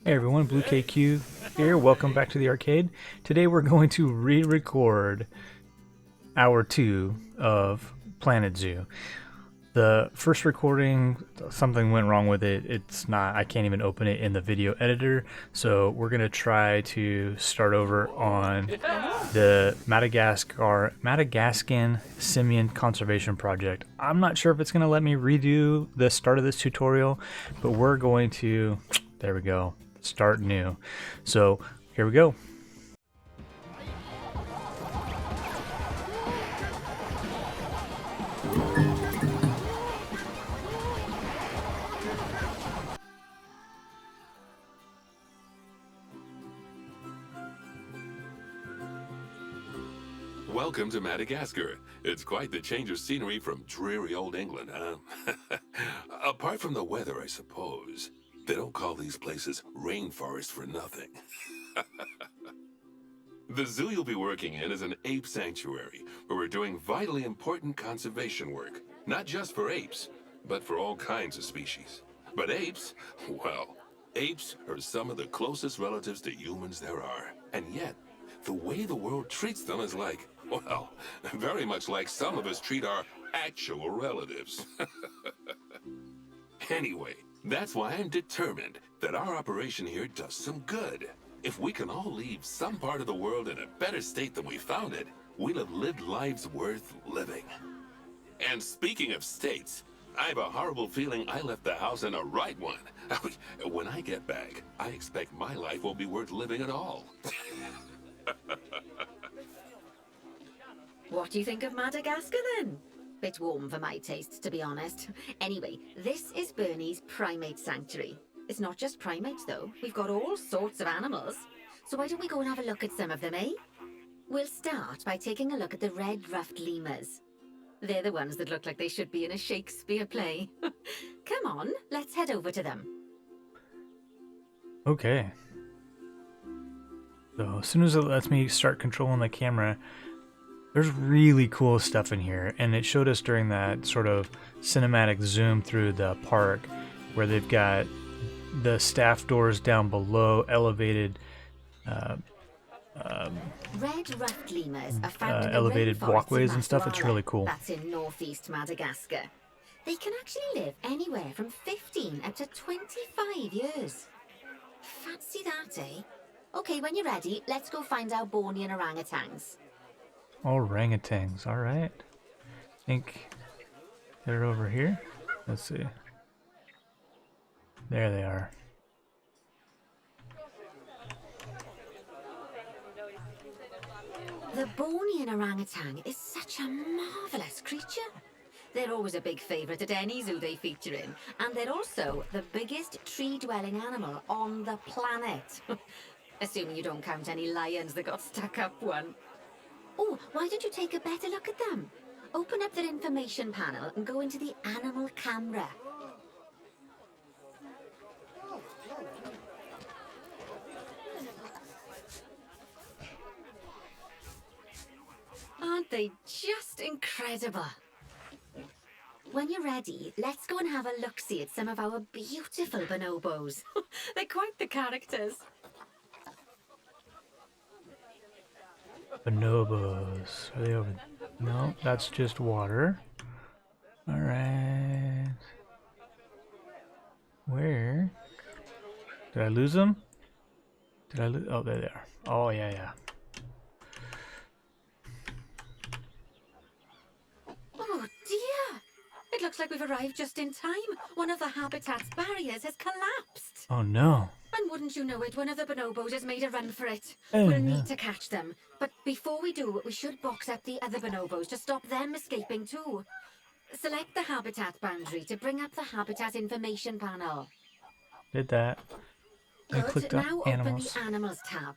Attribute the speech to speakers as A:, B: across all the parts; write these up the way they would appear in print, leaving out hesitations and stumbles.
A: Hey everyone, Blue KQ here. Welcome back to the arcade. Today we're going to re-record hour 2 of Planet Zoo. The first recording, something went wrong with it. I can't even open it in the video editor. So we're going to try to start over on the Madagascan Simian Conservation Project. I'm not sure if it's going to let me redo the start of this tutorial, but we're going to, there we go, start new. So here we go.
B: Welcome to Madagascar. It's quite the change of scenery from dreary old England, huh? Apart from the weather, I suppose. They don't call these places rainforests for nothing. The zoo you'll be working in is an ape sanctuary, where we're doing vitally important conservation work. Not just for apes, but for all kinds of species. But apes, well, apes are some of the closest relatives to humans there are. And yet, the way the world treats them is like, well, very much like some of us treat our actual relatives. Anyway, that's why I'm determined that our operation here does some good. If we can all leave some part of the world in a better state than we found it, we'll have lived lives worth living. And speaking of states, I have a horrible feeling I left the house in a right one. When I get back, I expect my life won't be worth living at all.
C: What do you think of Madagascar then? Bit warm for my taste, to be honest. Anyway, this is Bernie's primate sanctuary. It's not just primates though, we've got all sorts of animals. So why don't we go and have a look at some of them, eh? We'll start by taking a look at the red ruffed lemurs. They're the ones that look like they should be in a Shakespeare play. Come on, let's head over to them.
A: Okay. So as soon as it lets me start controlling the camera, there's really cool stuff in here, and it showed us during that sort of cinematic zoom through the park where they've got the staff doors down below, elevated
C: Red ruffed lemurs are found in the
A: elevated
C: rainforests
A: walkways
C: of
A: and stuff. It's really cool.
C: That's in northeast Madagascar. They can actually live anywhere from 15 up to 25 years. Fancy that, eh? Okay, when you're ready, let's go find our Bornean orangutans.
A: Orangutans, alright. I think they're over here. Let's see. There they are.
C: The Bornean orangutan is such a marvellous creature. They're always a big favourite at any zoo they feature in, and they're also the biggest tree-dwelling animal on the planet. Assuming you don't count any lions that got stuck up one. Oh, why don't you take a better look at them? Open up their information panel and go into the animal camera. Aren't they just incredible? When you're ready, let's go and have a look-see at some of our beautiful bonobos. They're quite the characters.
A: Bonobos. Are they over? No, that's just water. Alright. Where? Did I lose them? Did I lose? Oh, there they are. Oh, yeah.
C: Oh dear! It looks like we've arrived just in time. One of the habitat's barriers has collapsed.
A: Oh, no.
C: And wouldn't you know it, one of the bonobos has made a run for it.
A: Oh,
C: We'll
A: no.
C: need to catch them. But before we do, we should box up the other bonobos to stop them escaping too. Select the habitat boundary to bring up the habitat information panel.
A: Did that. I
C: Good,
A: clicked
C: now
A: on animals.
C: open the animals tab.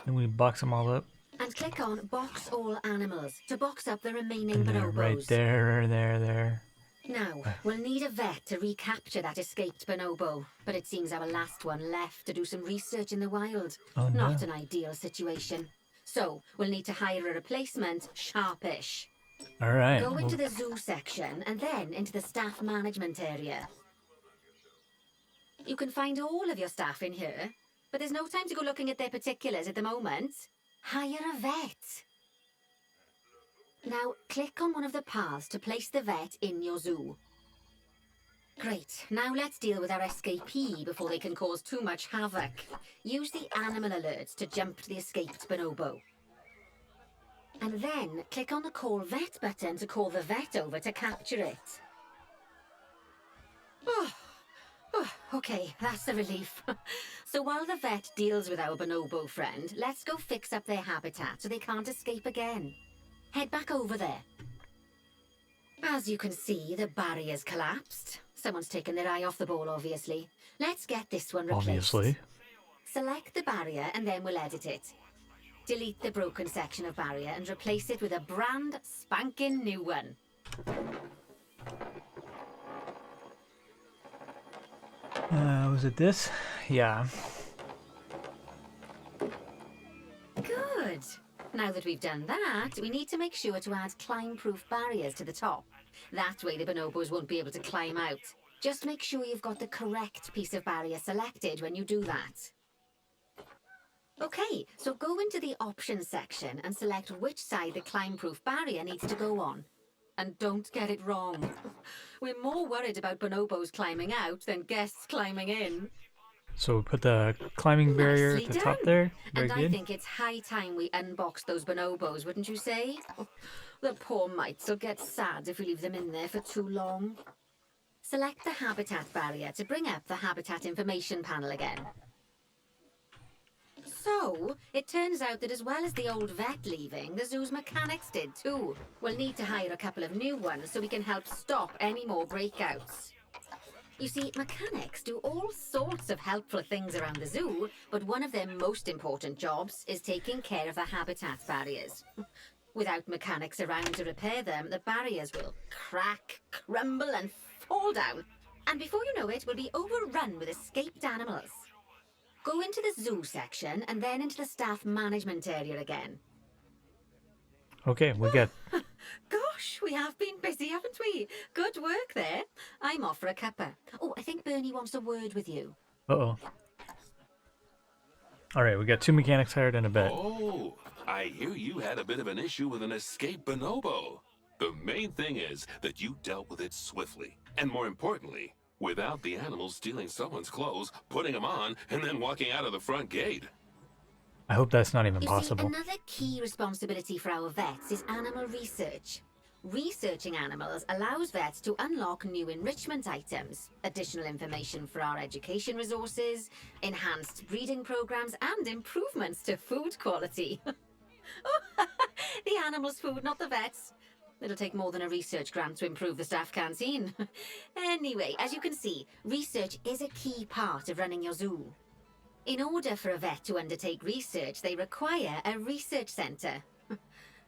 A: And we box them all up.
C: And click on box all animals to box up the remaining
A: And they're
C: bonobos.
A: right there.
C: Now, we'll need a vet to recapture that escaped bonobo, but it seems our last one left to do some research in the wild.
A: Oh, no.
C: Not an ideal situation. So, we'll need to hire a replacement, sharpish.
A: Alright.
C: Go into the zoo section and then into the staff management area. You can find all of your staff in here, but there's no time to go looking at their particulars at the moment. Hire a vet. Now, click on one of the paths to place the vet in your zoo. Great, now let's deal with our escapee before they can cause too much havoc. Use the animal alerts to jump to the escaped bonobo. And then, click on the Call Vet button to call the vet over to capture it. Okay, that's a relief. So while the vet deals with our bonobo friend, let's go fix up their habitat so they can't escape again. Head back over there. As you can see, the barrier's collapsed. Someone's taken their eye off the ball, obviously. Let's get this one replaced.
A: Obviously.
C: Select the barrier and then we'll edit it. Delete the broken section of barrier and replace it with a brand spanking new one.
A: Was it this? Yeah.
C: Good. Now that we've done that, we need to make sure to add climb-proof barriers to the top. That way the bonobos won't be able to climb out. Just make sure you've got the correct piece of barrier selected when you do that. Okay, so go into the options section and select which side the climb-proof barrier needs to go on. And don't get it wrong. We're more worried about bonobos climbing out than guests climbing in.
A: So we put the climbing barrier
C: Nicely
A: at the
C: done.
A: top there. Very
C: And
A: good.
C: I think it's high time we unbox those bonobos, wouldn't you say? The poor mites will get sad if we leave them in there for too long. Select the habitat barrier to bring up the habitat information panel again. So, it turns out that as well as the old vet leaving, the zoo's mechanics did too. We'll need to hire a couple of new ones so we can help stop any more breakouts. You see, mechanics do all sorts of helpful things around the zoo, but one of their most important jobs is taking care of the habitat barriers. Without mechanics around to repair them, the barriers will crack, crumble and fall down. And before you know it, we'll be overrun with escaped animals. Go into the zoo section and then into the staff management area again.
A: Okay, we got.
C: Gosh, we have been busy, haven't we? Good work there. I'm off for a cuppa. Oh, I think Bernie wants a word with you.
A: Uh-oh. All right, we got 2 mechanics hired and a vet.
B: Oh, I hear you had a bit of an issue with an escaped bonobo. The main thing is that you dealt with it swiftly. And more importantly, without the animals stealing someone's clothes, putting them on, and then walking out of the front gate.
A: I hope that's not even
C: You
A: possible.
C: see, another key responsibility for our vets is animal research. Researching animals allows vets to unlock new enrichment items, additional information for our education resources, enhanced breeding programs, and improvements to food quality. The animals' food, not the vets. It'll take more than a research grant to improve the staff canteen. Anyway, as you can see, research is a key part of running your zoo. In order for a vet to undertake research, they require a research centre.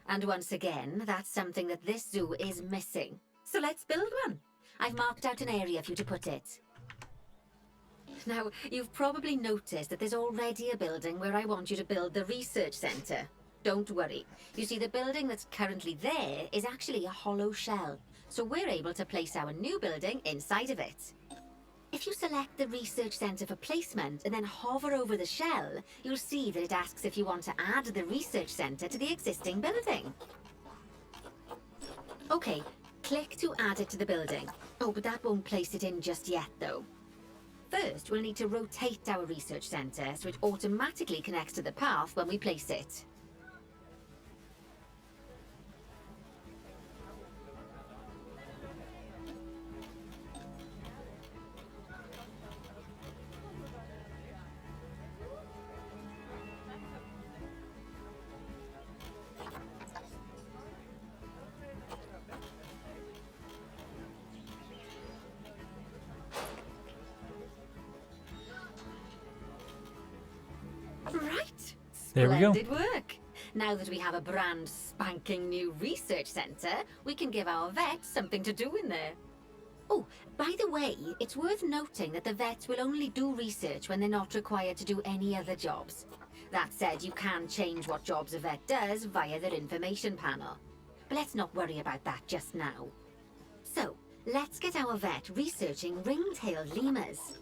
C: And once again, that's something that this zoo is missing. So let's build one. I've marked out an area for you to put it. Now, you've probably noticed that there's already a building where I want you to build the research centre. Don't worry. You see, the building that's currently there is actually a hollow shell. So we're able to place our new building inside of it. If you select the research centre for placement and then hover over the shell, you'll see that it asks if you want to add the research centre to the existing building. Okay, click to add it to the building. Oh, but that won't place it in just yet, though. First, we'll need to rotate our research centre so it automatically connects to the path when we place it. Right.
A: There we go.
C: Splendid work. Now that we have a brand spanking new research centre, we can give our vets something to do in there. Oh, by the way, it's worth noting that the vets will only do research when they're not required to do any other jobs. That said, you can change what jobs a vet does via their information panel. But let's not worry about that just now. So, let's get our vet researching ring-tailed lemurs.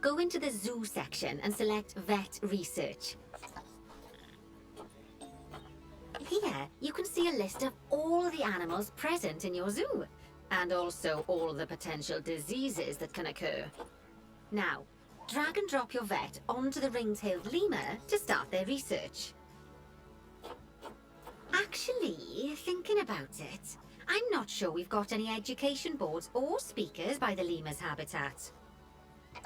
C: go into the zoo section and select Vet Research. Here, you can see a list of all the animals present in your zoo, and also all the potential diseases that can occur. Now, drag and drop your vet onto the ring-tailed lemur to start their research. Actually, thinking about it, I'm not sure we've got any education boards or speakers by the lemur's habitat.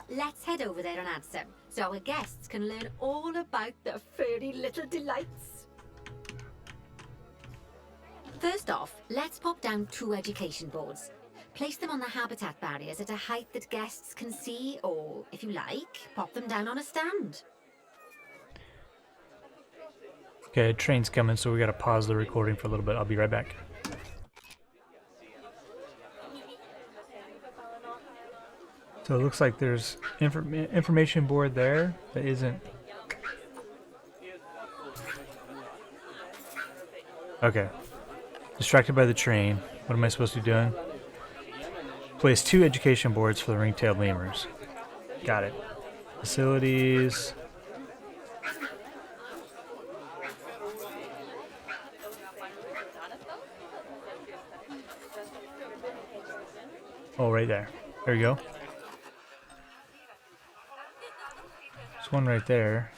C: Let's head over there and add some, so our guests can learn all about the furry little delights. First off, let's pop down 2 education boards. Place them on the habitat barriers at a height that guests can see, or, if you like, pop them down on a stand.
A: Okay, train's coming, so we gotta pause the recording for a little bit. I'll be right back. So it looks like there's information board there that isn't. Okay. Distracted by the train. What am I supposed to be doing? Place 2 education boards for the ring-tailed lemurs. Got it. Facilities. Oh, right there. There we go. There's one right there.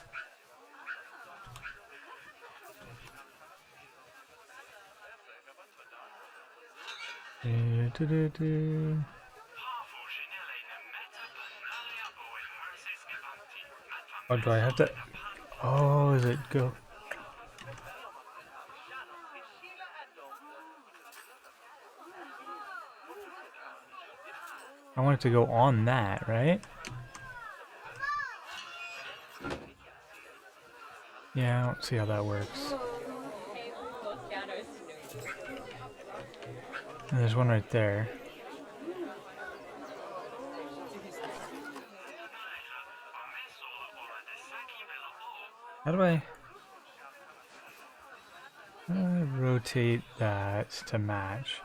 A: Oh, do I have to? Oh, is it go? I want it to go on that, right? Yeah, I don't see how that works. And there's one right there. How do I rotate that to match?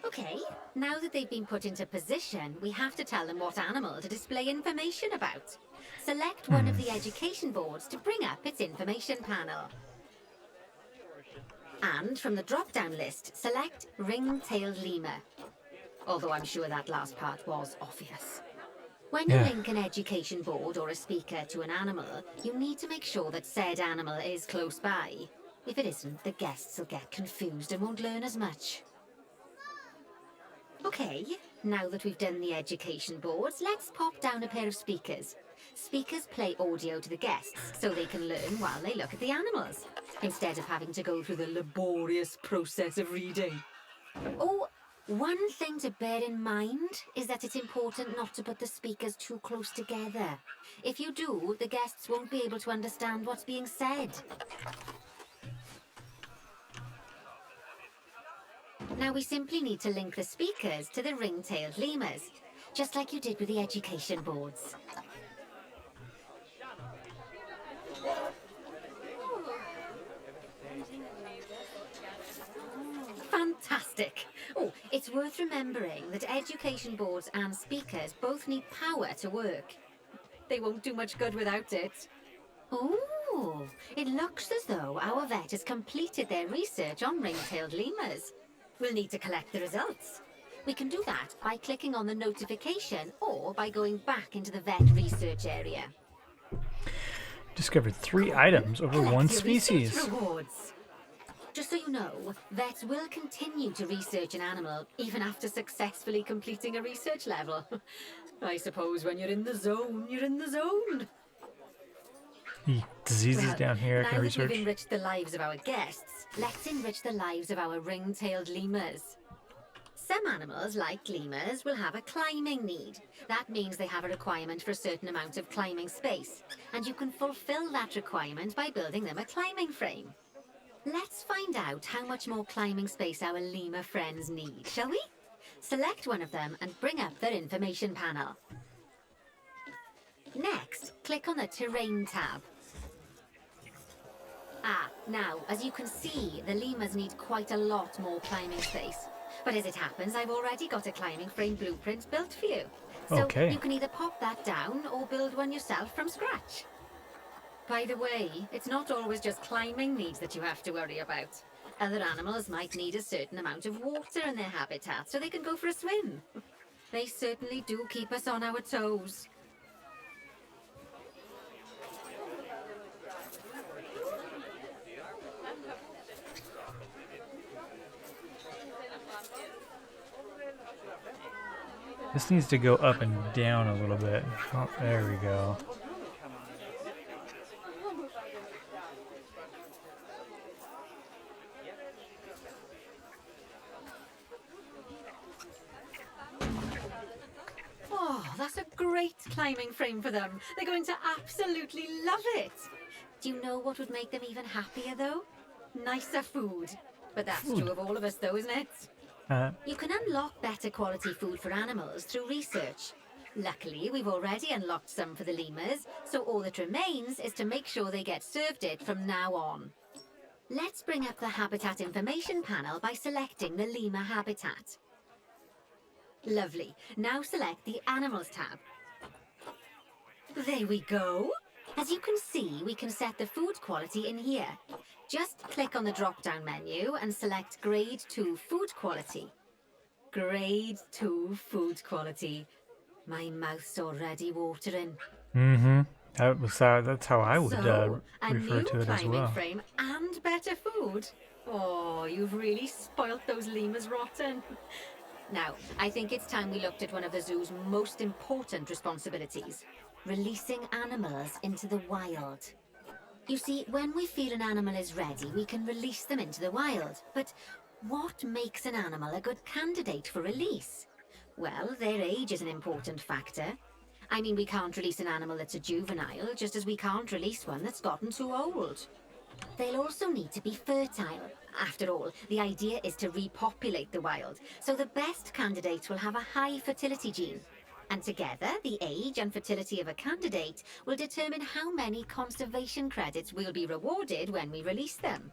C: Okay, now that they've been put into position, we have to tell them what animal to display information about. Select one of the education boards to bring up its information panel. And from the drop-down list, select ring-tailed lemur. Although I'm sure that last part was obvious. When you link an education board or a speaker to an animal, you need to make sure that said animal is close by. If it isn't, the guests will get confused and won't learn as much. Okay, now that we've done the education boards, let's pop down a pair of speakers. Speakers play audio to the guests so they can learn while they look at the animals, instead of having to go through the laborious process of reading. Oh, one thing to bear in mind is that it's important not to put the speakers too close together. If you do, the guests won't be able to understand what's being said. Now we simply need to link the speakers to the ring-tailed lemurs, just like you did with the education boards. Fantastic! Oh, it's worth remembering that education boards and speakers both need power to work. They won't do much good without it. Oh, it looks as though our vet has completed their research on ring-tailed lemurs. We'll need to collect the results. We can do that by clicking on the notification or by going back into the vet research area.
A: Discovered 3 items over
C: Collect
A: 1
C: your
A: species.
C: research rewards. Just so you know, vets will continue to research an animal even after successfully completing a research level. I suppose when you're in the zone, you're in the zone.
A: Diseases down here I
C: now
A: can
C: that
A: research.
C: we've enriched the lives of our guests, let's enrich the lives of our ring-tailed lemurs. Some animals, like lemurs, will have a climbing need. That means they have a requirement for a certain amount of climbing space, and you can fulfill that requirement by building them a climbing frame. Let's find out how much more climbing space our lemur friends need, shall we? Select one of them and bring up their information panel. Next, click on the Terrain tab. Now, as you can see, the lemurs need quite a lot more climbing space. But as it happens, I've already got a climbing frame blueprint built for you. So
A: Okay.
C: you can either pop that down or build one yourself from scratch. By the way, it's not always just climbing needs that you have to worry about. Other animals might need a certain amount of water in their habitat so they can go for a swim. They certainly do keep us on our toes.
A: This needs to go up and down a little bit. Oh, there we go.
C: Oh, that's a great climbing frame for them. They're going to absolutely love it. Do you know what would make them even happier, though? Nicer food. But that's true of all of us, though, isn't it? You can unlock better quality food for animals through research. Luckily, we've already unlocked some for the lemurs, so all that remains is to make sure they get served it from now on. Let's bring up the habitat information panel by selecting the lemur habitat. Lovely. Now select the Animals tab. There we go. As you can see, we can set the food quality in here. Just click on the drop-down menu and select Grade 2 Food Quality. Grade 2 Food Quality. My mouth's already watering.
A: That's how I would
C: a
A: refer
C: new
A: to it as
C: climbing
A: well.
C: frame and better food. Oh, you've really spoilt those lemurs rotten. Now, I think it's time we looked at one of the zoo's most important responsibilities. Releasing animals into the wild. You see, when we feel an animal is ready, we can release them into the wild. But what makes an animal a good candidate for release? Well, their age is an important factor. I mean, we can't release an animal that's a juvenile, just as we can't release one that's gotten too old. They'll also need to be fertile. After all, the idea is to repopulate the wild, so the best candidates will have a high fertility gene. And together, the age and fertility of a candidate will determine how many conservation credits will be rewarded when we release them.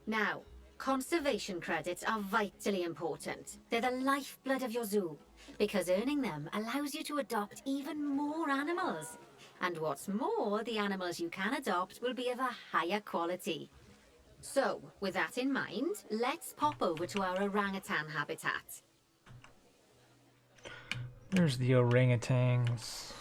C: Now, conservation credits are vitally important. They're the lifeblood of your zoo, because earning them allows you to adopt even more animals. And what's more, the animals you can adopt will be of a higher quality. So, with that in mind, let's pop over to our orangutan habitat.
A: There's the orangutans.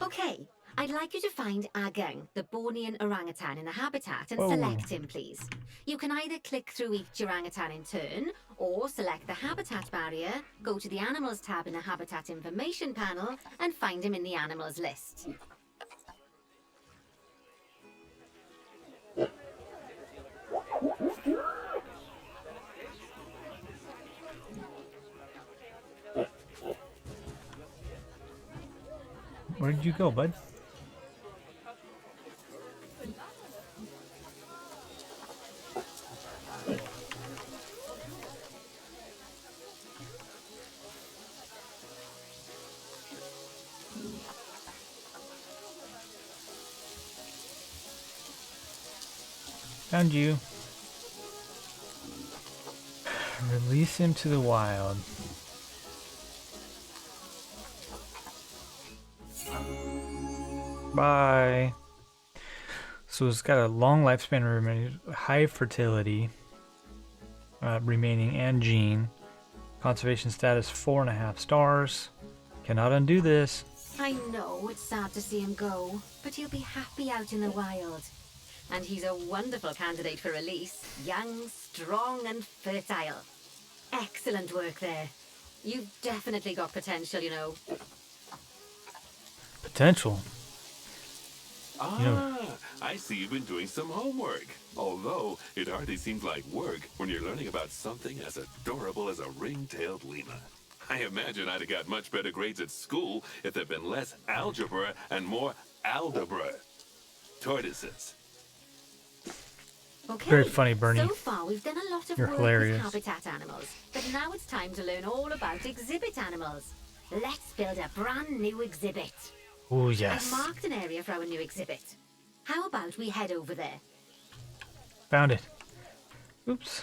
C: Okay, I'd like you to find Agang, the Bornean orangutan in the habitat, and
A: Whoa.
C: select him, please. You can either click through each orangutan in turn, or select the habitat barrier, go to the Animals tab in the Habitat Information panel, and find him in the Animals list.
A: Where did you go, bud? Found you. Release him to the wild. Bye. So it's got a long lifespan remaining, high fertility remaining, and gene. Conservation status 4.5 stars. Cannot undo this.
C: I know it's sad to see him go, but he'll be happy out in the wild. And he's a wonderful candidate for release. Young, strong, and fertile. Excellent work there. You've definitely got potential, you know.
A: Potential.
B: I see you've been doing some homework. Although, it hardly seems like work when you're learning about something as adorable as a ring-tailed lemur. I imagine I'd have got much better grades at school if there'd been less algebra and more aldebra. Tortoises.
C: Okay.
A: Very funny, Bernie.
C: So far, we've done a lot of
A: You're
C: work
A: hilarious.
C: with habitat animals, but now it's time to learn all about exhibit animals. Let's build a brand new exhibit.
A: Oh,
C: I've
A: yes.
C: marked an area for our new exhibit. How about we head over there?
A: Found it. Oops.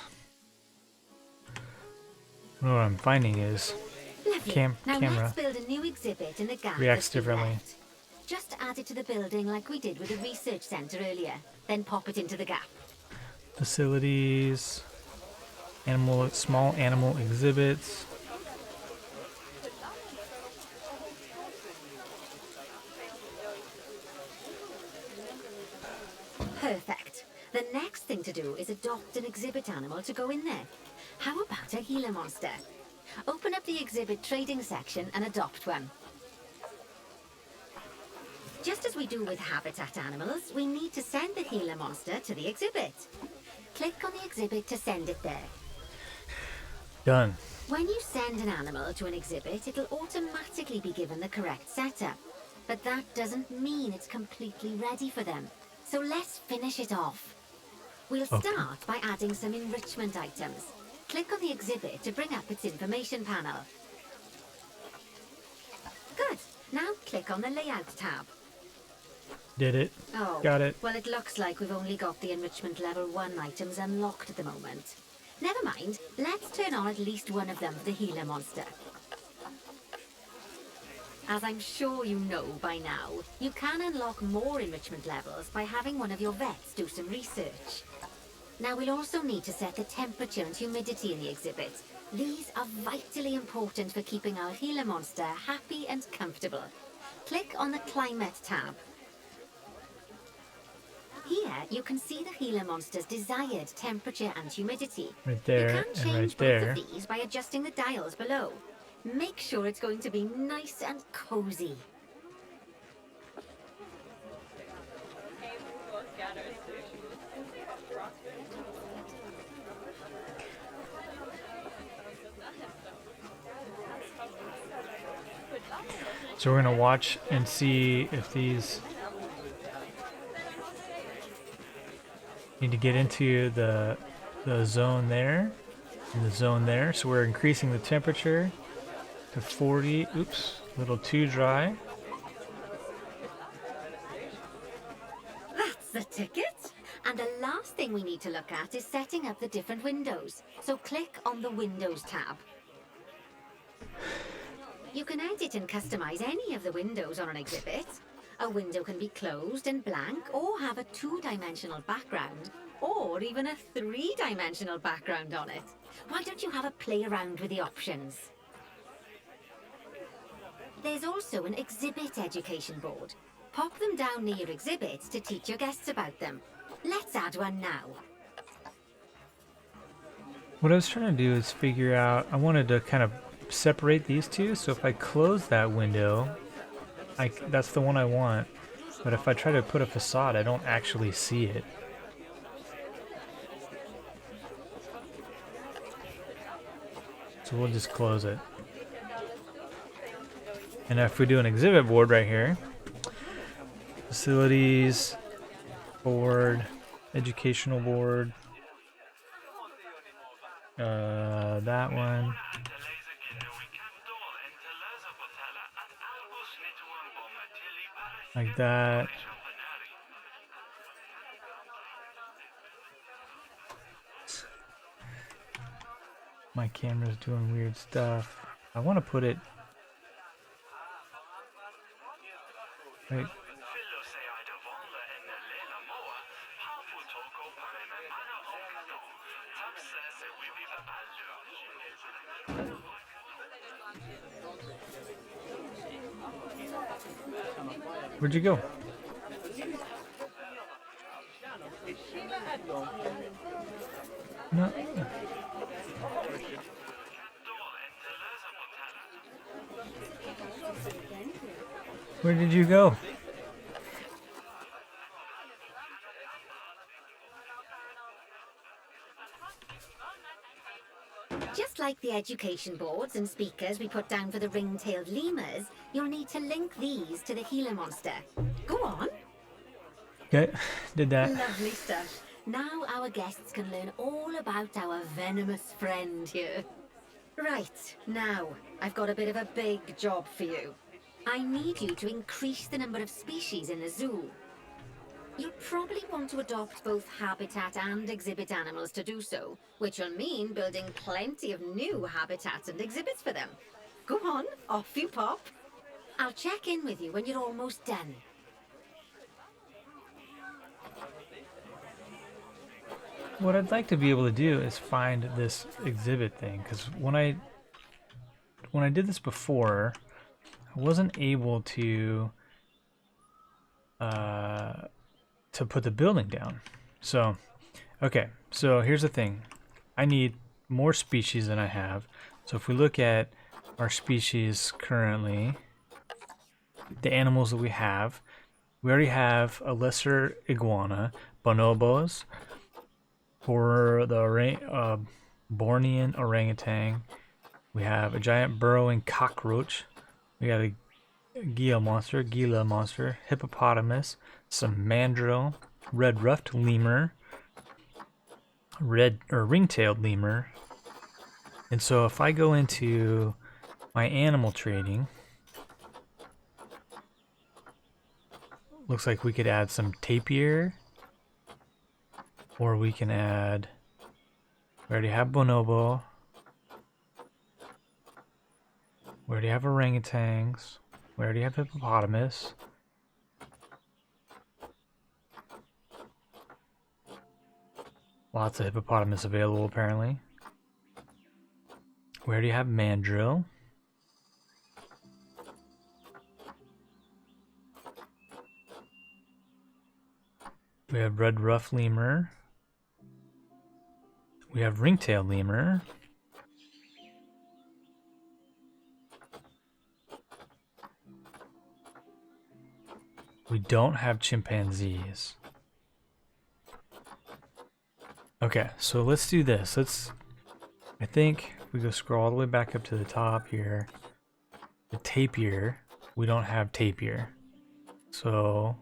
A: What I'm finding is
C: Lovely. Now
A: camera
C: let's build a new exhibit in the gap
A: reacts
C: that's been
A: differently.
C: left. Just add it to the building like we did with the research center earlier. Then pop it into the gap.
A: Facilities, small animal exhibits.
C: Perfect. The next thing to do is adopt an exhibit animal to go in there. How about a Gila Monster? Open up the exhibit trading section and adopt one. Just as we do with habitat animals, we need to send the Gila Monster to the exhibit. Click on the exhibit to send it there.
A: Done.
C: When you send an animal to an exhibit, it'll automatically be given the correct setup. But that doesn't mean it's completely ready for them. So let's finish it off. We'll start by adding some enrichment items. Click on the exhibit to bring up its information panel. Good. Now click on the Layout tab.
A: Did it.
C: Oh,
A: Got it.
C: well, it looks like we've only got the enrichment level 1 items unlocked at the moment. Never mind. Let's turn on at least one of them for the Gila Monster. As I'm sure you know by now, you can unlock more enrichment levels by having one of your vets do some research. Now we'll also need to set the temperature and humidity in the exhibit. These are vitally important for keeping our Gila Monster happy and comfortable. Click on the Climate tab. Here you can see the Gila Monster's desired temperature and humidity.
A: Right there,
C: You
A: and
C: can change
A: right
C: both
A: there.
C: of these by adjusting the dials below. Make sure it's going to be nice and cozy.
A: So we're gonna watch and see if these need to get into the zone there and the zone there. So we're increasing the temperature to 40. Oops, a little too dry.
C: That's the ticket. And the last thing we need to look at is setting up the different windows. So click on the Windows tab. You can edit and customize any of the windows on an exhibit. A window can be closed and blank, or have a 2-dimensional background, or even a 3-dimensional background on it. Why don't you have a play around with the options? There's also an exhibit education board. Pop them down near your exhibits to teach your guests about them. Let's add one now.
A: What I was trying to do is figure out, I wanted to kind of separate these two, so if I close that window, that's the one I want, but if I try to put a facade, I don't actually see it. So we'll just close it. And if we do an exhibit board right here, facilities, board, educational board, that one. Like that. My camera's doing weird stuff. I want to put it right. Where'd you go? No. Where did you go?
C: Just like the education boards and speakers we put down for the ring-tailed lemurs, you'll need to link these to the Gila Monster. Go on.
A: Okay, did that.
C: Lovely stuff. Now our guests can learn all about our venomous friend here. Right, now, I've got a bit of a big job for you. I need you to increase the number of species in the zoo. You'll probably want to adopt both habitat and exhibit animals to do so, which will mean building plenty of new habitats and exhibits for them. Go on, off you pop. I'll check in with you when you're almost done.
A: What I'd like to be able to do is find this exhibit thing, because when I did this before, I wasn't able to put the building down. So, okay, so here's the thing. I need more species than I have. So if we look at our species currently, the animals that we already have a lesser iguana, bonobos, for the Bornean orangutan. We have a giant burrowing cockroach. We got a Gila Monster, hippopotamus, some mandrill, red ruffed lemur, ring-tailed lemur. And so if I go into my animal trading, looks like we could add some tapir, or we can add, we already have bonobo, we already have orangutans, we already have hippopotamus. Lots of hippopotamus available apparently. We already have mandrill. We have red ruffed lemur. We have ring-tailed lemur. We don't have chimpanzees. Okay, so let's do this. I think if we go scroll all the way back up to the top here, the tapir, we don't have tapir. So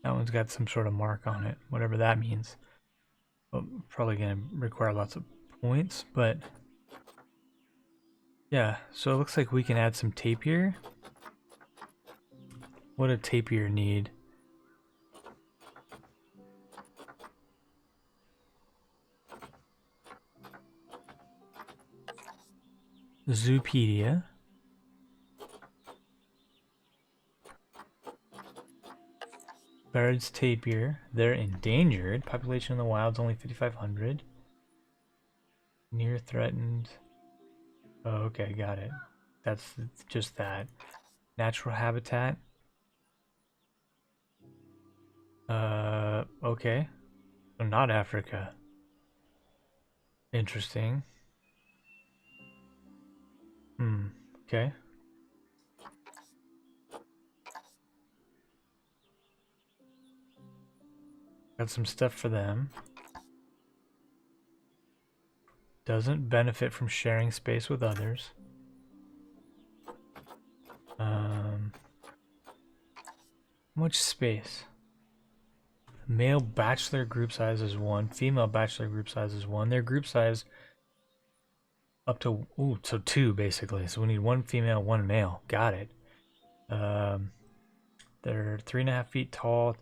A: that one's got some sort of mark on it, whatever that means. Well, probably going to require lots of points, but yeah, so it looks like we can add some tapir. What a tapir need? Zoopedia. Birds tapir. They're endangered. Population in the wild is only 5,500. Near threatened. Oh, okay, got it. That's just that. Natural habitat. Okay. So not Africa. Interesting. Okay. Got some stuff for them. Doesn't benefit from sharing space with others. How much space? Male bachelor group size is 1. Female bachelor group size is 1. Their group size up to, so 2 basically. So we need 1 female, 1 male. Got it. They're 3.5 feet tall.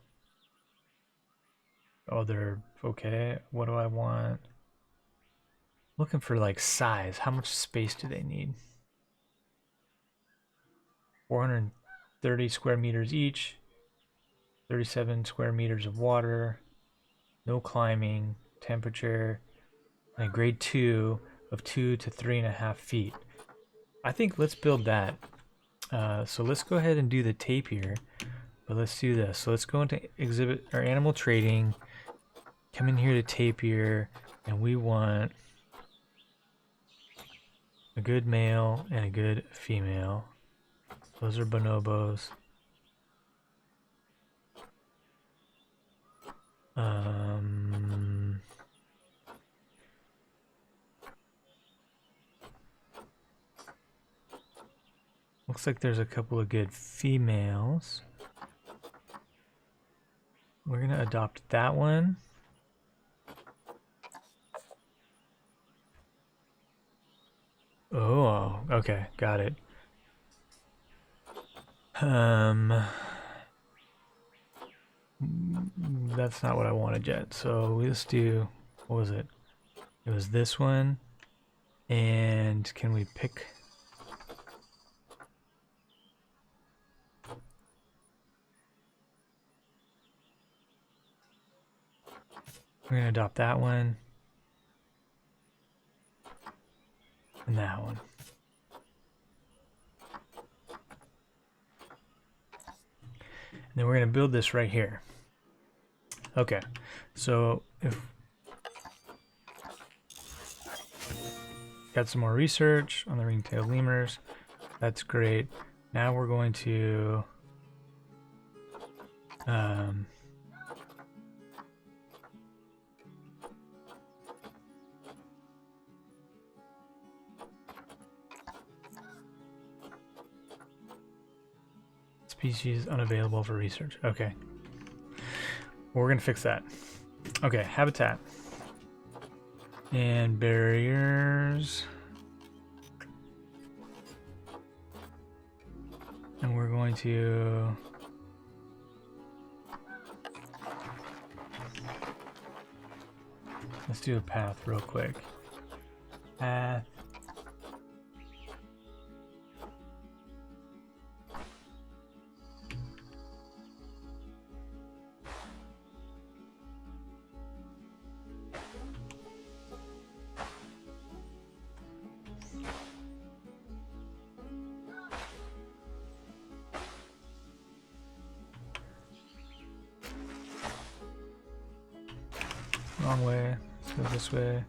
A: Oh, they're okay. What do I want? Looking for like size. How much space do they need? 430 square meters each. 37 square meters of water. No climbing. Temperature. And a grade 2 of 2 to 3.5 feet. I think let's build that. So let's go ahead and do the tapir. But let's do this. So let's go into exhibit or animal trading. Come in here to tapir, and we want a good male and a good female. Those are bonobos. Looks like there's a couple of good females. We're gonna adopt that one. Okay, got it. That's not what I wanted yet. So let's do, what was it? It was this one. And can we pick? We're gonna adopt that one. And that one. And then we're going to build this right here. Okay, so if got some more research on the ring-tailed lemurs, that's great. Now we're going to species unavailable for research. Okay. We're going to fix that. Okay, habitat. And barriers. And we're going to... Let's do a path real quick. Path. Wrong way. Let's go this way.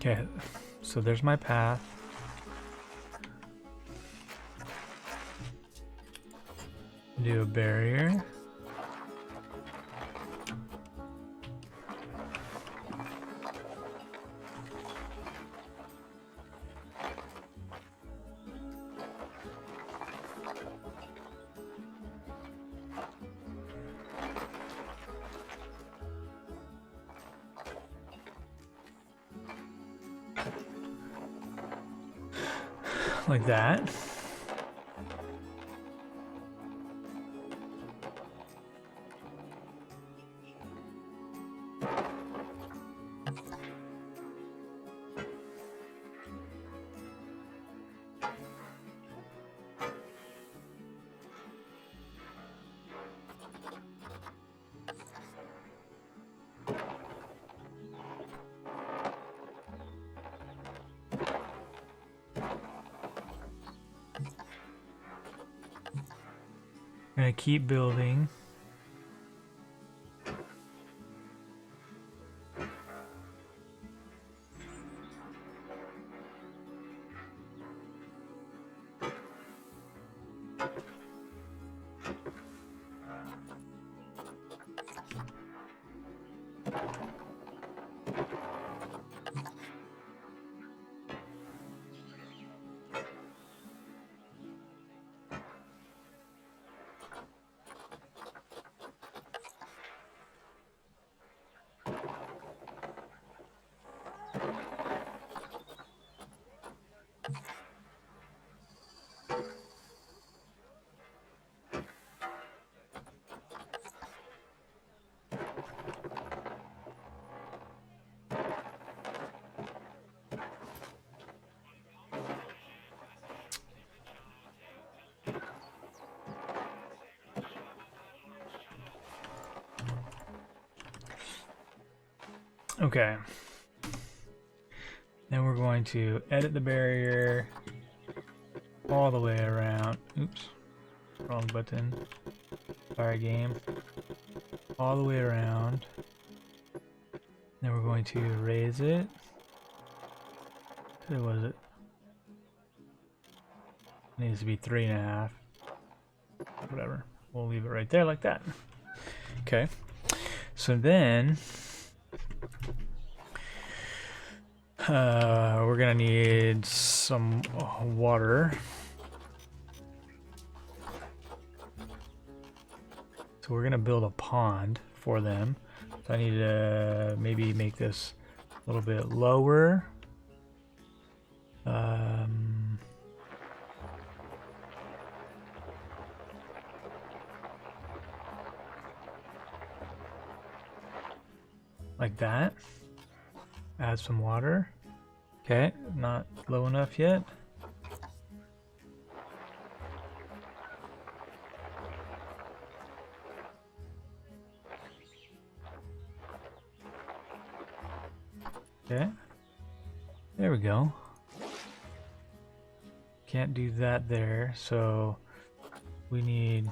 A: Okay, so there's my path. Do a barrier. Like that. I'm gonna keep building. Okay. Then we're going to edit the barrier. all the way around. Oops, wrong button. Sorry, game. All the way around. Then we're going to raise it. What was it? It needs to be 3.5. Whatever. We'll leave it right there like that. Okay. So then we're gonna need some water. So we're gonna build a pond for them. So I need to maybe make this a little bit lower. Like that. Add some water. Okay, not low enough yet. Okay, there we go. Can't do that there, so we need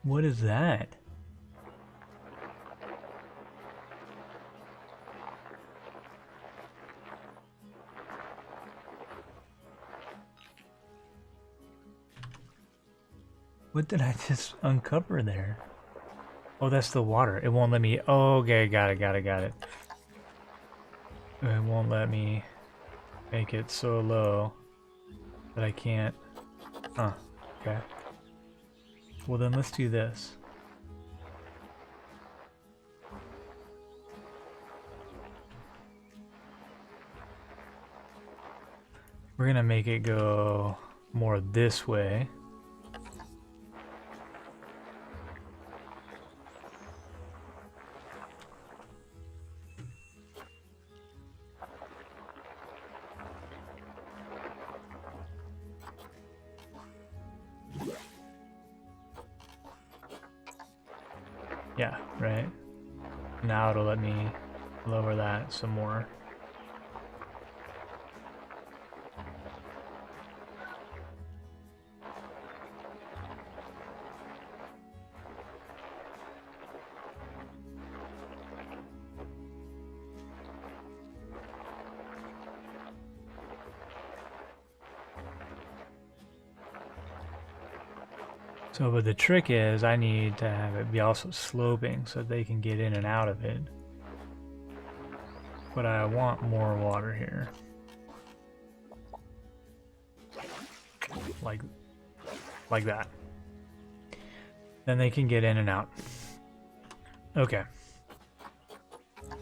A: what is that? What did I just uncover there? Oh, that's the water. It won't let me. Oh, okay, got it. It won't let me make it so low that I can't. Huh, okay. Well, then let's do this. We're gonna make it go more this way. Yeah, right. Now it'll let me lower that some more. So, but the trick is I need to have it be also sloping so they can get in and out of it. But I want more water here. Like that. Then they can get in and out. Okay.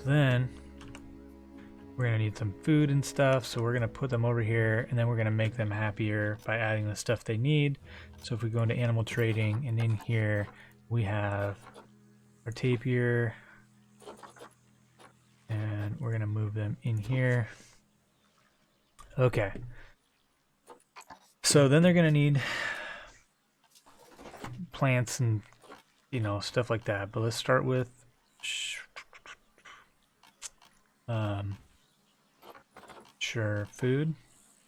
A: Then we're gonna need some food and stuff, so we're gonna put them over here, and then we're gonna make them happier by adding the stuff they need. So if we go into animal trading, and in here we have our tapir, and we're gonna move them in here. Okay. So then they're gonna need plants and, you know, stuff like that. But let's start with sure, food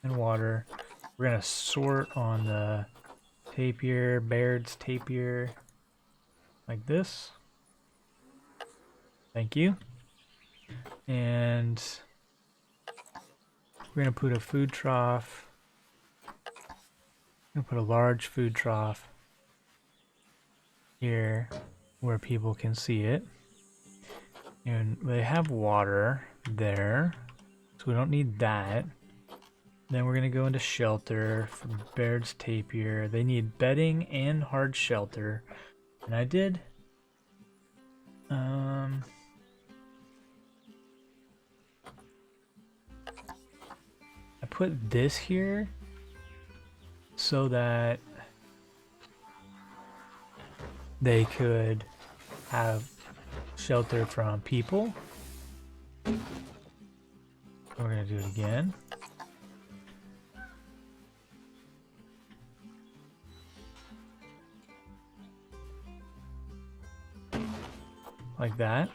A: and water. We're gonna sort on the tapir, Baird's tapir, like this. Thank you. And we're gonna put a food trough. I'm gonna put a large food trough here where people can see it. And they have water there, so we don't need that. Then we're gonna go into shelter for Baird's tapir. They need bedding and hard shelter, and I did. I put this here so that they could have shelter from people. We're gonna do it again. Like that.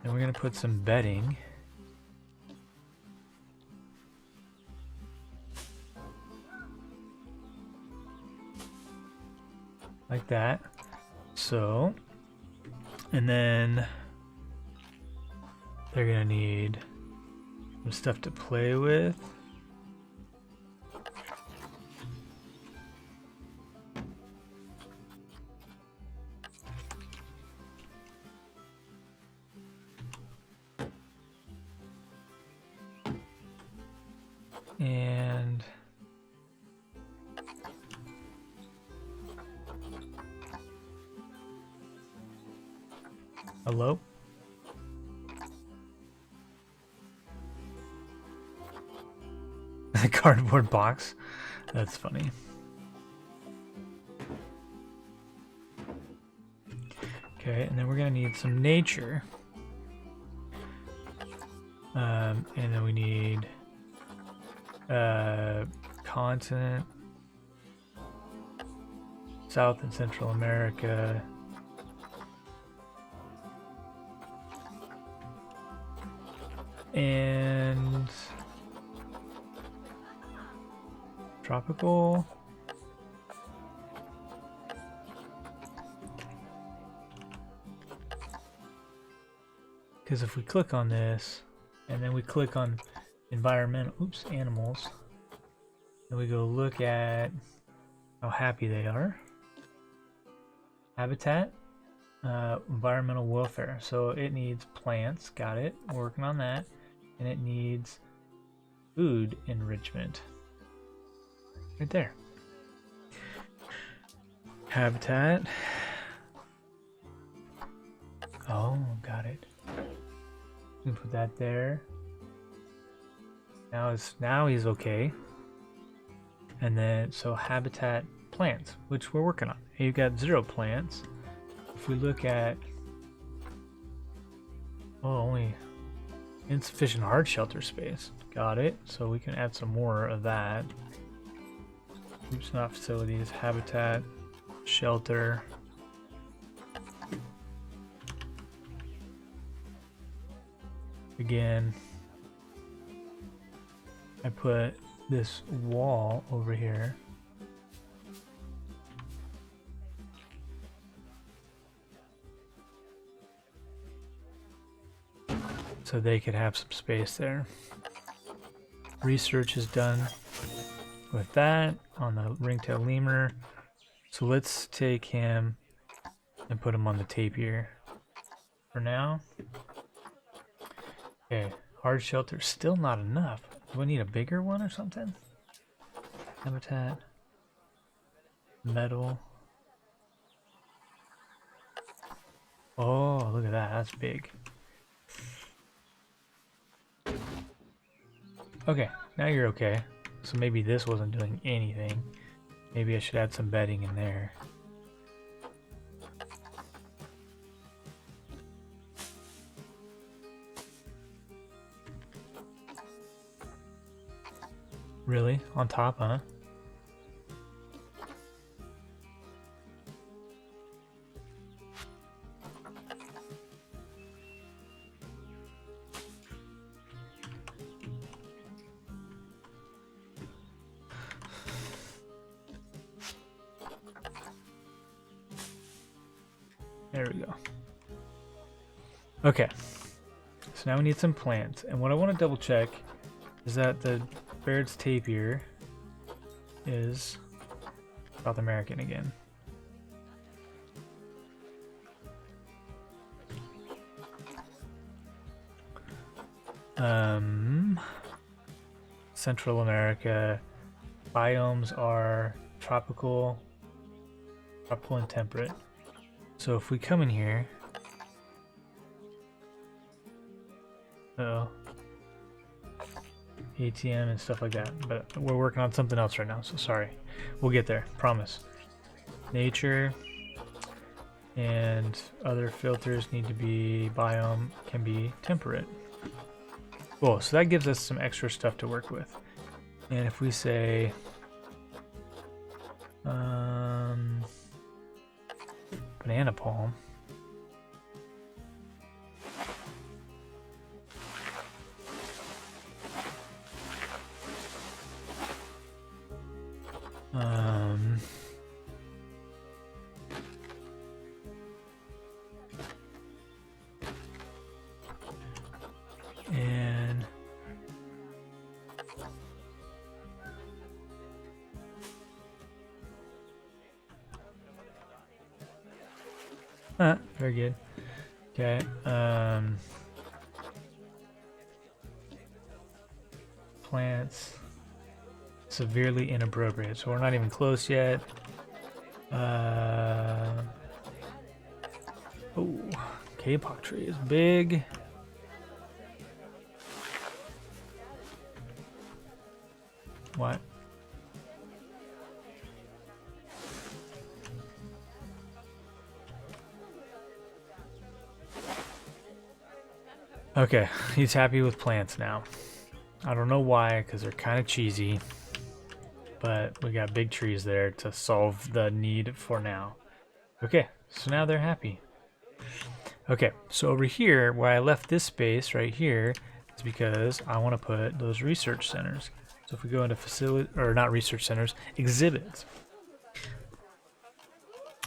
A: And we're gonna put some bedding. Like that. So, and then they're gonna need some stuff to play with. And hello? The cardboard box. That's funny. Okay, and then we're gonna need some nature. And then we need continent, South and Central America. And tropical. Because if we click on this, and then we click on environmental, animals, and we go look at how happy they are. Habitat, environmental welfare. So it needs plants, got it, working on that. And it needs food enrichment. Right there. Habitat. Oh, got it. We can put that there. Now he's okay. And then so habitat plants, which we're working on. You've got 0 plants. If we look at only insufficient hard shelter space. Got it. So we can add some more of that. Oops, not facilities, habitat, shelter. Again, I put this wall over here. So they could have some space there. Research is done with that on the ringtail lemur. So let's take him and put him on the tapir for now. Okay, hard shelter, still not enough. Do we need a bigger one or something? Habitat, metal. Oh, look at that, that's big. Okay, now you're okay. So maybe this wasn't doing anything. Maybe I should add some bedding in there. Really? On top, huh? There we go. Okay. So now we need some plants. And what I want to double check is that the Baird's tapir is South American again. Central America biomes are tropical and temperate. So if we come in here, ATM and stuff like that, but we're working on something else right now, so sorry. We'll get there, promise. Nature, And other filters need to be biome, can be temperate. Cool, so that gives us some extra stuff to work with. And if we say banana palm, and very good. Okay. Plants severely inappropriate, so we're not even close yet. Oh, K-pop tree is big. What? Okay, he's happy with plants now. I don't know why, because they're kind of cheesy, but we got big trees there to solve the need for now. Okay, so now they're happy. Okay, so over here, where I left this space right here, is because I want to put those research centers. So if we go into facility, or not research centers, exhibits.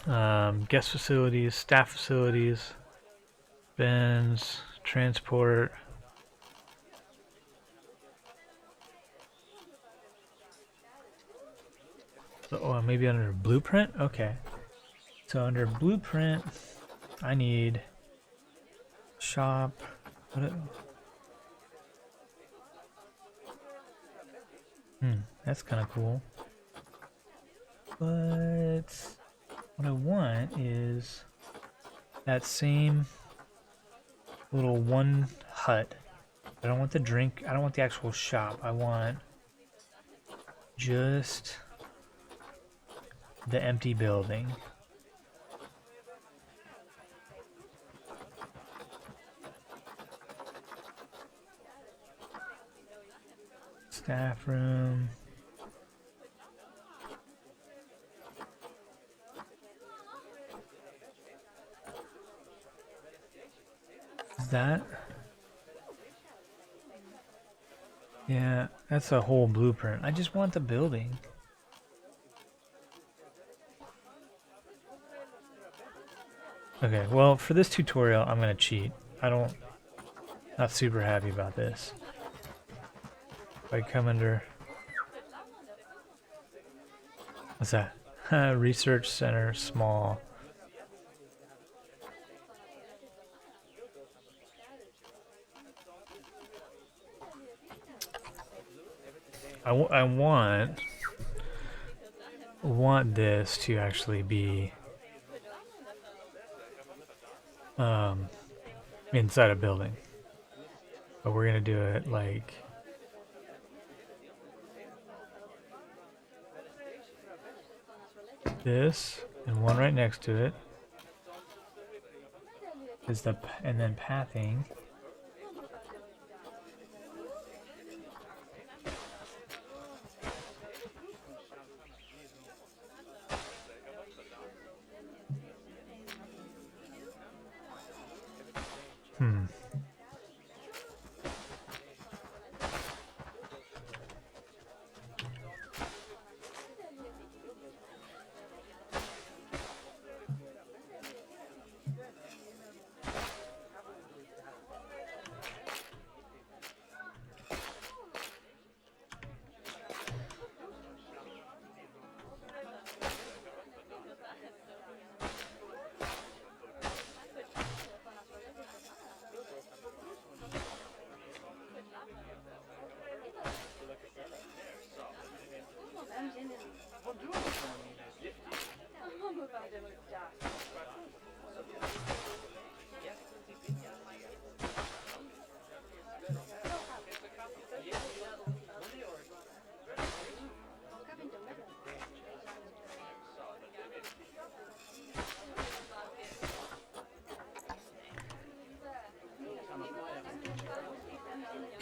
A: Guest facilities, staff facilities, bins, transport. So, oh, maybe under blueprint? Okay. So under blueprint, I need shop. That's kind of cool. But what I want is that same little one hut. I don't want the drink. I don't want the actual shop. I want just the empty building. Staff room. Is that? Yeah, that's a whole blueprint. I just want the building. Okay, well, for this tutorial, I'm gonna cheat. Not super happy about this. If I come under, what's that? Research center, small. I want this to actually be inside a building, but we're gonna do it like this, and one right next to it is and then pathing.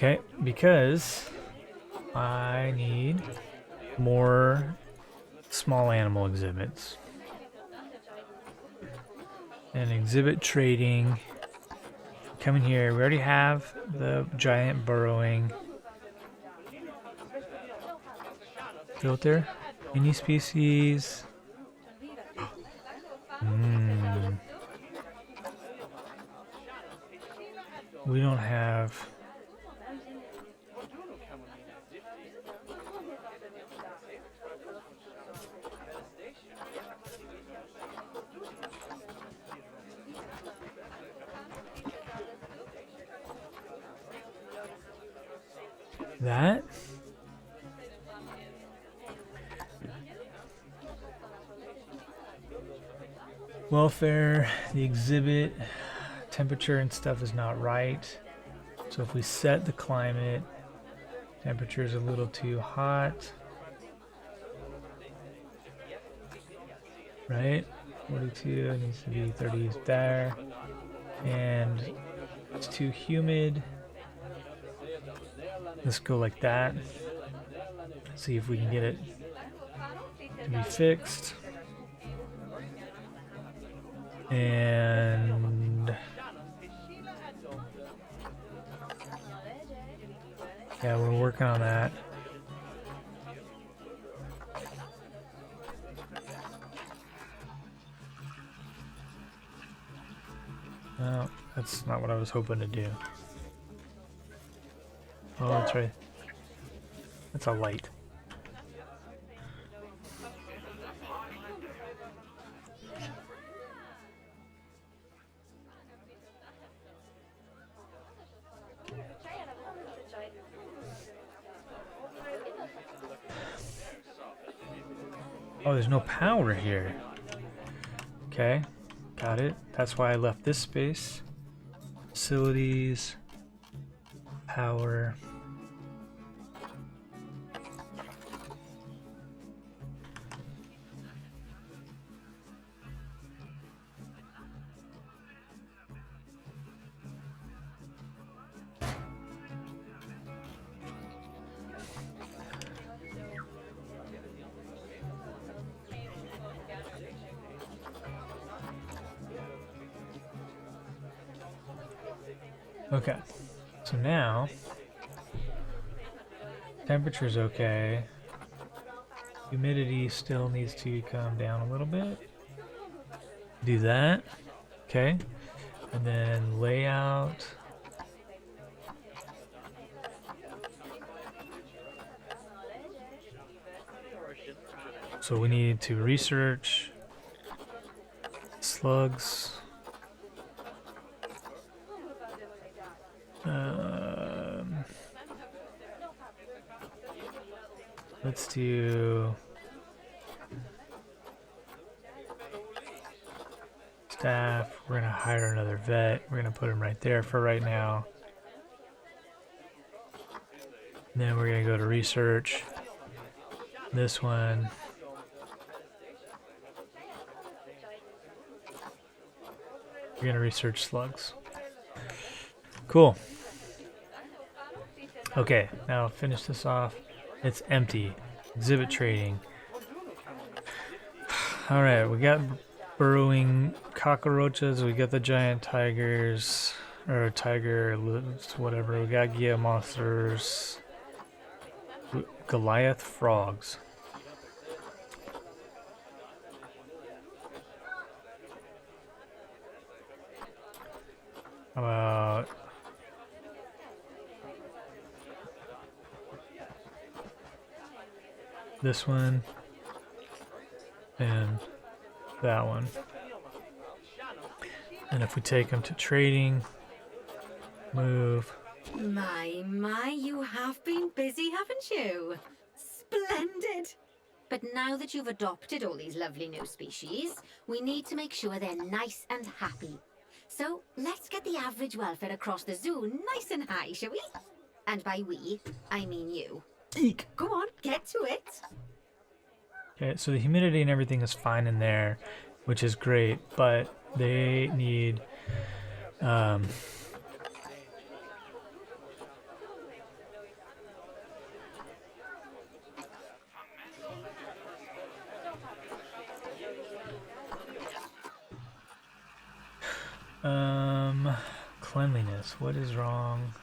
A: Okay, because I need more small animal exhibits. And exhibit trading. Come in here. We already have the giant burrowing. Filter. Any species. We don't have... that? Welfare, the exhibit, temperature and stuff is not right. So if we set the climate, temperature is a little too hot. Right? 42 needs to be 30 there. And it's too humid. Let's go like that. See if we can get it to be fixed. And yeah, we're working on that. No, that's not what I was hoping to do. Oh, that's right. That's a light. Oh, there's no power here. Okay, got it. That's why I left this space. Facilities, power. Okay, so now temperature's okay. Humidity still needs to come down a little bit. Do that. Okay, and then layout. So we need to research slugs. Let's do staff. We're gonna hire another vet. We're gonna put him right there for right now. And then we're gonna go to research. This one. We're gonna research slugs. Cool. Okay, now finish this off. It's empty. Exhibit trading. Alright, we got burrowing cockroaches. We got the giant tigers. Or tiger, whatever. We got Gila Monsters. Goliath frogs. How about this one and that one? And if we take them to trading, move.
C: My, you have been busy, haven't you? Splendid! But now that you've adopted all these lovely new species, we need to make sure they're nice and happy. So let's get the average welfare across the zoo nice and high, shall we? And by we, I mean you.
A: Eek.
C: Go on, get to it.
A: Okay, so the humidity and everything is fine in there, which is great, but they need Cleanliness. What is wrong?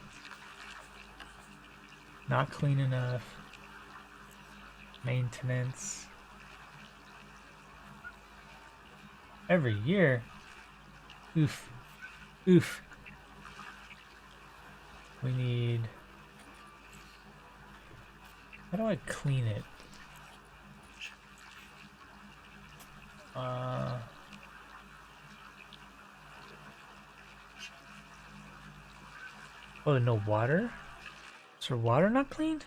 A: Not clean enough. Maintenance. Every year. Oof. Oof. We need... How do I clean it? Oh, no water? Is there water not cleaned?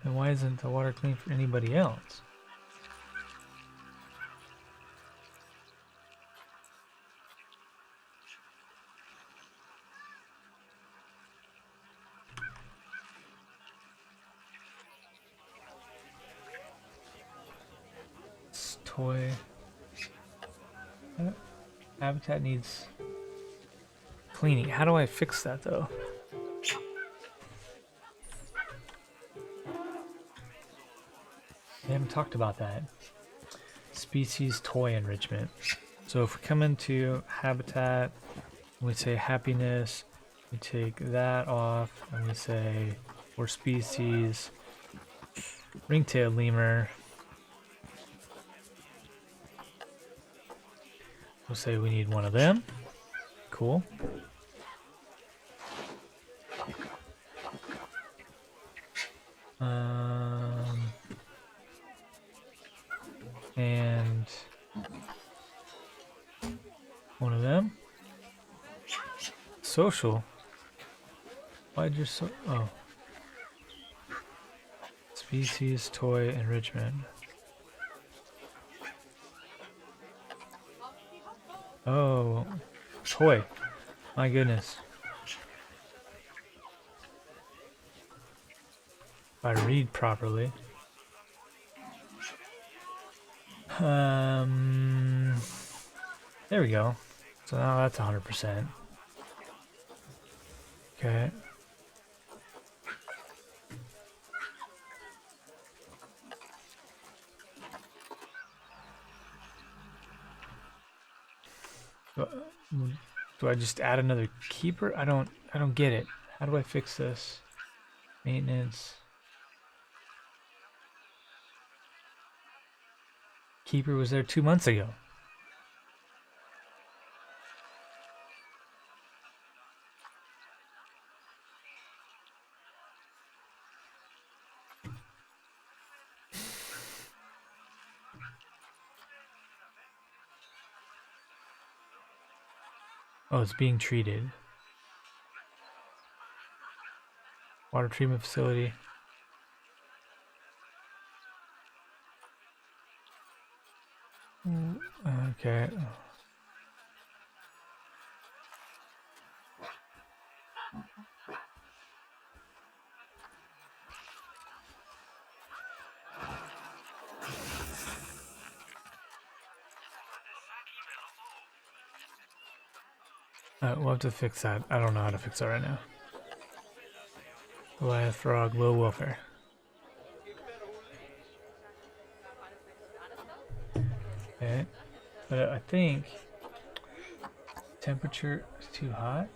A: And why isn't the water clean for anybody else? This toy. Habitat needs cleaning. How do I fix that though? We haven't talked about that. Species toy enrichment. So if we come into habitat, we say happiness, we take that off, and we say for species, ring-tailed lemur. We'll say we need one of them. Cool. And one of them. Social. Why'd you so? Oh. Species toy enrichment. Oh, toy. My goodness. If I read properly. There we go. So now that's 100%. Okay. Do I just add another keeper? I don't get it. How do I fix this? Maintenance. Keeper was there 2 months ago. Oh, it's being treated. Water treatment facility. Okay. We'll have to fix that. I don't know how to fix that right now. Goliath frog, low welfare. Okay, but I think temperature is too hot.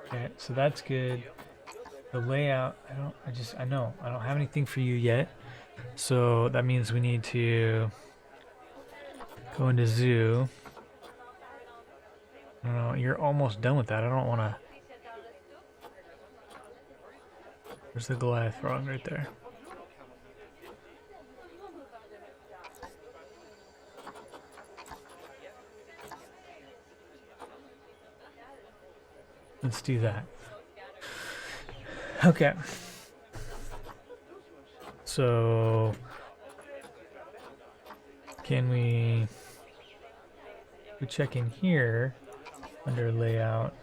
A: Okay, so that's good. The layout, I don't have anything for you yet. So that means we need to go into zoo. I don't know, you're almost done with that. I don't want to. There's the Goliath frog right there. Let's do that. Okay. So can we check in here under layout?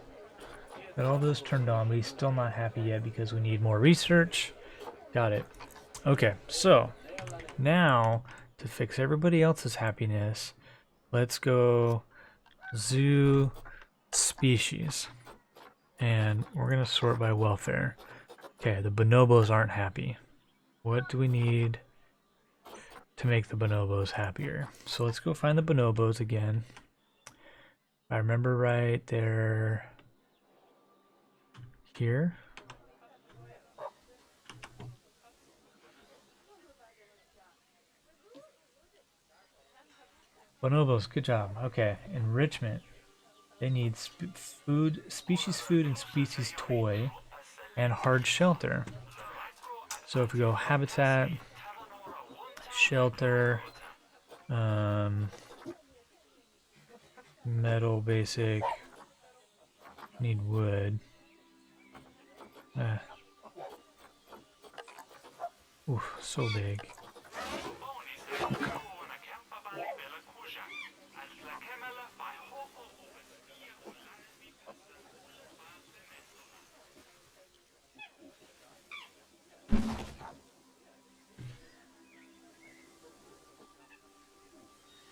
A: Got all those turned on, but he's still not happy yet because we need more research. Got it. Okay, so Now, to fix everybody else's happiness, let's go zoo species. And we're going to sort by welfare. Okay, the bonobos aren't happy. What do we need to make the bonobos happier? So let's go find the bonobos again. If I remember right, they're here. Bonobos, good job. Okay, enrichment. They need food, species food, and species toy, and hard shelter. So if we go habitat, shelter, metal basic, need wood. Oof, so big.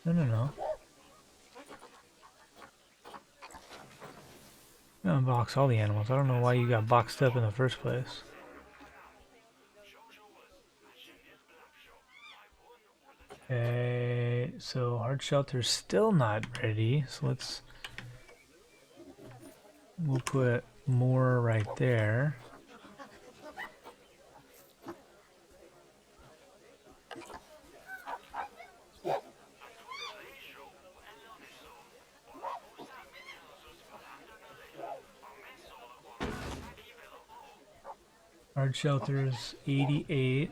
A: No. Unbox all the animals. I don't know why you got boxed up in the first place. Okay, so hard shelter's still not ready. So we'll put more right there. Hard shelter's 88.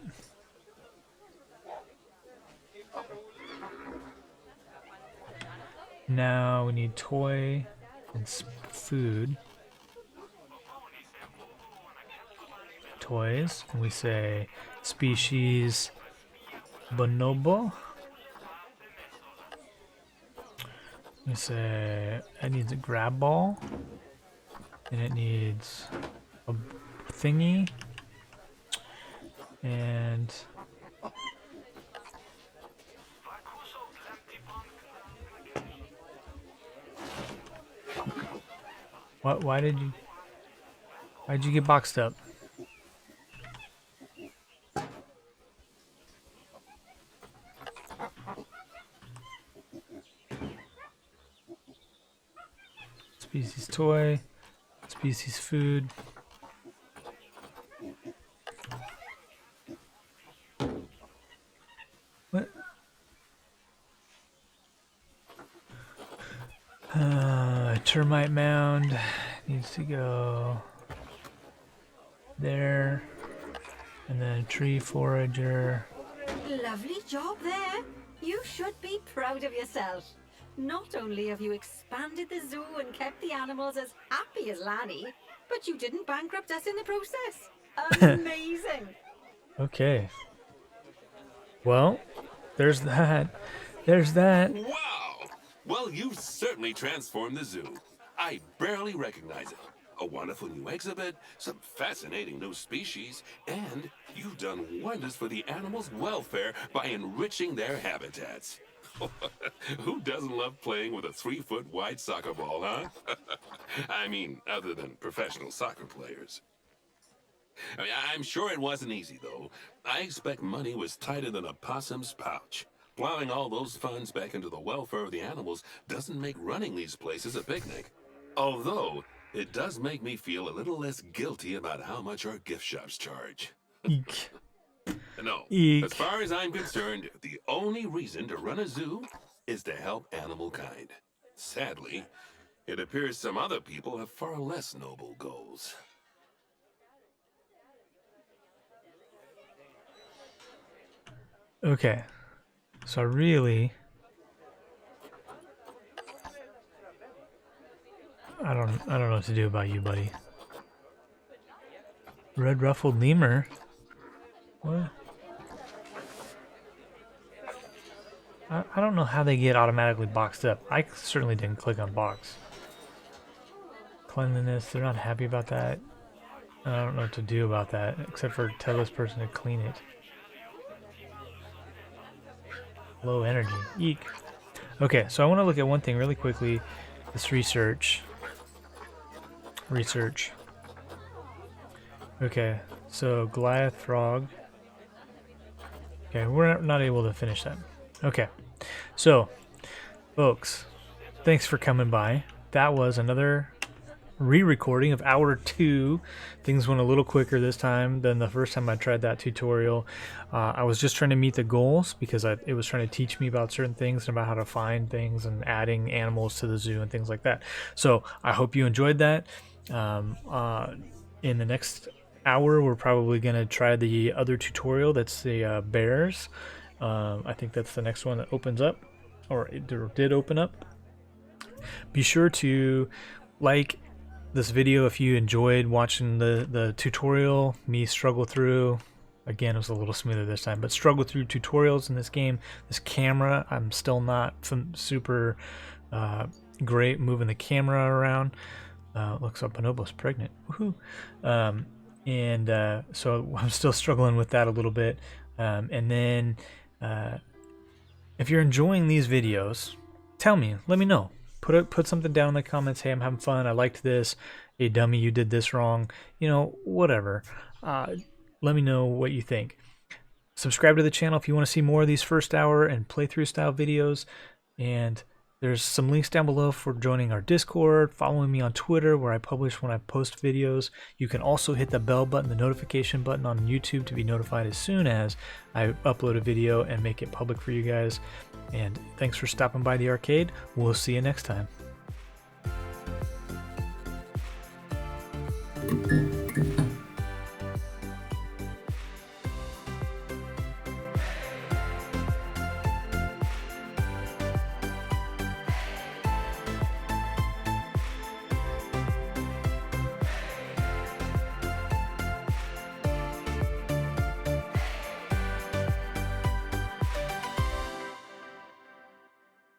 A: Now we need toy and food. Toys, and we say species bonobo. We say it needs a grab ball, and it needs a thingy, and why'd you get boxed up? Species toy, species food. What? Termite mound needs to go there, and then tree forager.
C: Lovely job there. You should be proud of yourself. Not only have you expanded the zoo and kept the animals as happy as Lanny, but you didn't bankrupt us in the process. Amazing.
A: Okay. Well, there's that. There's that.
B: Wow! Well, you've certainly transformed the zoo. I barely recognize it. A wonderful new exhibit, some fascinating new species, and you've done wonders for the animals' welfare by enriching their habitats. Who doesn't love playing with a 3-foot wide soccer ball, huh? I mean, other than professional soccer players. I'm sure it wasn't easy, though. I expect money was tighter than a possum's pouch. Plowing all those funds back into the welfare of the animals doesn't make running these places a picnic. Although, it does make me feel a little less guilty about how much our gift shops charge.
A: Eek.
B: No,
A: Eek.
B: as far as I'm concerned, the only reason to run a zoo is to help animal kind. Sadly, it appears some other people have far less noble goals.
A: Okay. So I don't know what to do about you, buddy. Red ruffled lemur? What? I don't know how they get automatically boxed up. I certainly didn't click on box. Cleanliness, they're not happy about that. I don't know what to do about that, except for tell this person to clean it. Low energy. Eek. Okay, so I want to look at one thing really quickly. This research. Research. Okay, so Goliath frog. Okay, we're not able to finish that. Okay, so, folks, thanks for coming by. That was another re-recording of hour 2. Things went a little quicker this time than the first time I tried that tutorial. I was just trying to meet the goals because it was trying to teach me about certain things and about how to find things and adding animals to the zoo and things like that. So I hope you enjoyed that. In the next hour, we're probably going to try the other tutorial. That's the bears. I think that's the next one that opens up, or it did open up. Be sure to like this video if you enjoyed watching the tutorial, me struggle through. Again, it was a little smoother this time, but struggle through tutorials in this game. This camera, I'm still not super great moving the camera around. Looks like Bonobo's pregnant. Woohoo! So I'm still struggling with that a little bit. And then if you're enjoying these videos, tell me, let me know. Put something down in the comments. Hey, I'm having fun. I liked this. Hey, dummy, you did this wrong. You know, whatever. Let me know what you think. Subscribe to the channel if you want to see more of these first hour and playthrough style videos. And there's some links down below for joining our Discord, following me on Twitter where I publish when I post videos. You can also hit the bell button, the notification button on YouTube to be notified as soon as I upload a video and make it public for you guys. And thanks for stopping by the arcade. We'll see you next time.